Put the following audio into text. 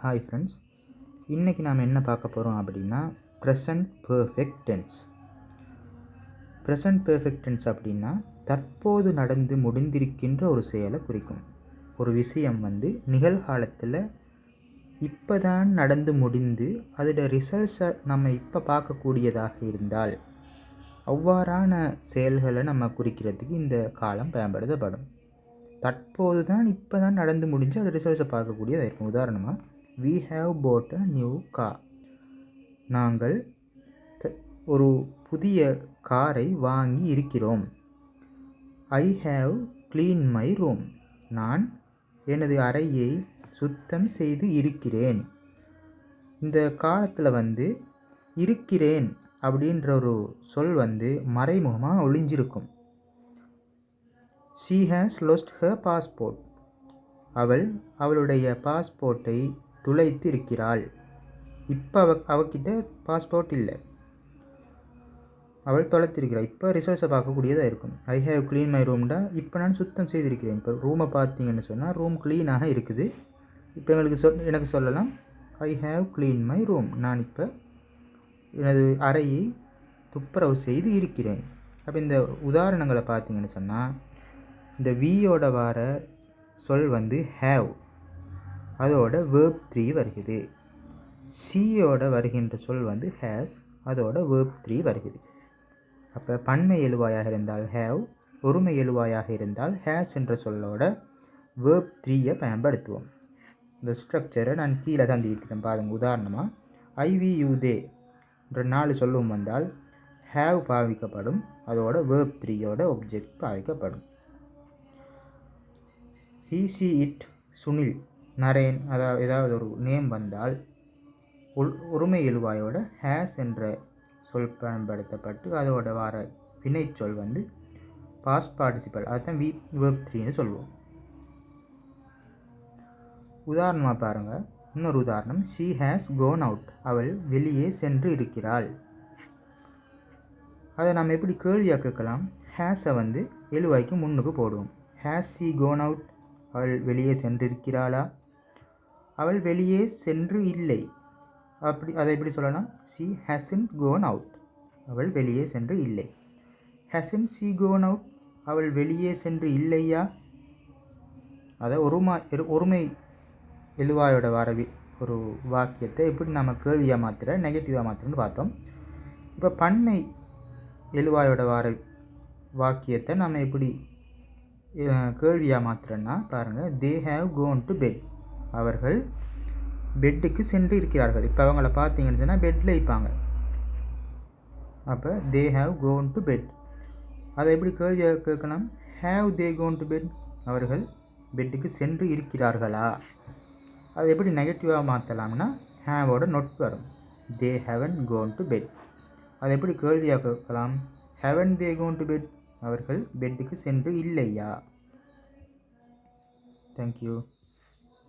Hi friends, இன்றைக்கி நாம் என்ன பார்க்க போகிறோம் அப்படின்னா present perfect tense. Present perfect tense அப்படின்னா தற்போது நடந்து முடிந்திருக்கின்ற ஒரு செயலை குறிக்கும். ஒரு விஷயம் நிகழ்காலத்தில் இப்போ தான் நடந்து முடிந்து அதோட ரிசல்ட்ஸை நம்ம இப்போ பார்க்கக்கூடியதாக இருந்தால் அவ்வாறான செயல்களை நம்ம குறிக்கிறதுக்கு இந்த காலம் பயன்படுத்தப்படும். தற்போது தான் இப்போ தான் நடந்து முடிஞ்சு அதோட ரிசல்ட்ஸை பார்க்கக்கூடியதாக இருக்கும். உதாரணமாக, we have bought a new car. நாங்கள் ஒரு புதிய காரை வாங்கி இருக்கிறோம். I have cleaned my room. நான் எனது அறையை சுத்தம் செய்து இருக்கிறேன். இந்த காலத்தில் இருக்கிறேன் அப்படின்ற ஒரு சொல் மறைமுகமாக ஒளிஞ்சிருக்கும். She has lost her passport. அவளுடைய பாஸ்போர்ட்டை துளைத்து இருக்கிறாள். இப்போ அவகிட்ட பாஸ்போர்ட் இல்லை, அவள் தொலைத்திருக்கிறாள். இப்போ ரிசல்ட்ஸை பார்க்கக்கூடியதாக இருக்கும். ஐ ஹேவ் க்ளீன் மை ரூம்டா இப்போ நான் சுத்தம் செய்திருக்கிறேன். இப்போ ரூமை பார்த்தீங்கன்னு சொன்னால் ரூம் க்ளீனாக இருக்குது. இப்போ எனக்கு சொல்லலாம், I have clean my room. நான் இப்போ எனது அறையை துப்புரவு செய்து இருக்கிறேன். அப்போ இந்த உதாரணங்களை பார்த்தீங்கன்னு சொன்னால் இந்த வியோட வர சொல் ஹேவ், அதோட வேர்ப் 3 வருகிறது. சியோட வருகின்ற சொல் ஹேஸ், அதோட வேர்ப் 3 வருகிறது. அப்போ பன்மை எழுவாயாக இருந்தால் ஹேவ், ஒருமை எழுவாயாக இருந்தால் ஹேஸ் என்ற சொல்லோட வேர்ப் 3 பயன்படுத்துவோம். இந்த ஸ்ட்ரக்சரை நான் கீழே தான் இருக்கிறேன் பாருங்கள். உதாரணமாக, ஐ வி யூ தே என்ற 4 சொல்லும் வந்தால் ஹேவ் பாவிக்கப்படும், அதோட வேர்ப் 3யோட ஒப்ஜெக்ட் பாவிக்கப்படும். He see it Sunil Narine, அதாவது ஏதாவது ஒரு நேம் வந்தால் ஒருமை எழுவாயோட ஹேஸ் என்ற சொல் பயன்படுத்தப்பட்டு அதோட வர வினைச்சொல் பாஸ்ட் பார்ட்டிசிபல், அதுதான் வேர்ப் 3ன்னு சொல்லுவோம். உதாரணமாக பாருங்கள், இன்னொரு உதாரணம், ஷீ ஹேஸ் கோன் அவுட். அவள் வெளியே சென்று இருக்கிறாள். அதை நம்ம எப்படி கேள்வியாக கேட்கலாம்? ஹேஸை எழுவாய்க்கு முன்னுக்கு போடுவோம். ஹேஸ் ஷீ கோன் அவுட், அவள் வெளியே சென்றிருக்கிறாளா? அவள் வெளியே சென்று இல்லை. அதை எப்படி சொல்லலாம்? ஷீ ஹேசன்ட் கோன் அவுட், அவள் வெளியே சென்று இல்லை. ஹேசன்ட் ஷீ கோன் அவுட், அவள் வெளியே சென்று இல்லையா? அதை ஒருமை எழுவாயோட வர ஒரு வாக்கியத்தை எப்படி நம்ம கேள்வியாக மாத்திர நெகட்டிவாக மாத்திரன்னு பார்த்தோம். இப்போ பன்மை எழுவாயோட வர வாக்கியத்தை நம்ம எப்படி கேள்வியாக மாத்திரன்னா பாருங்கள், they have gone to bed. அவர்கள் பெட்டுக்கு சென்று இருக்கிறார்கள். இப்போ அவங்கள பார்த்தீங்கன்னு சொன்னால் பெட்டில் இருப்பாங்க. அப்போ they have gone to bed. அதை எப்படி கேள்வியாக கேட்கலாம்? Have they gone to bed, அவர்கள் பெட்டுக்கு சென்று இருக்கிறார்களா? அதை எப்படி நெகட்டிவாக மாற்றலாம்னா ஹேவோட நொட் வரும். They haven't gone to bed. அதை எப்படி கேள்வியாக கேட்கலாம்? Haven't they gone to bed, அவர்கள் பெட்டுக்கு சென்று இல்லையா? தேங்க்யூ.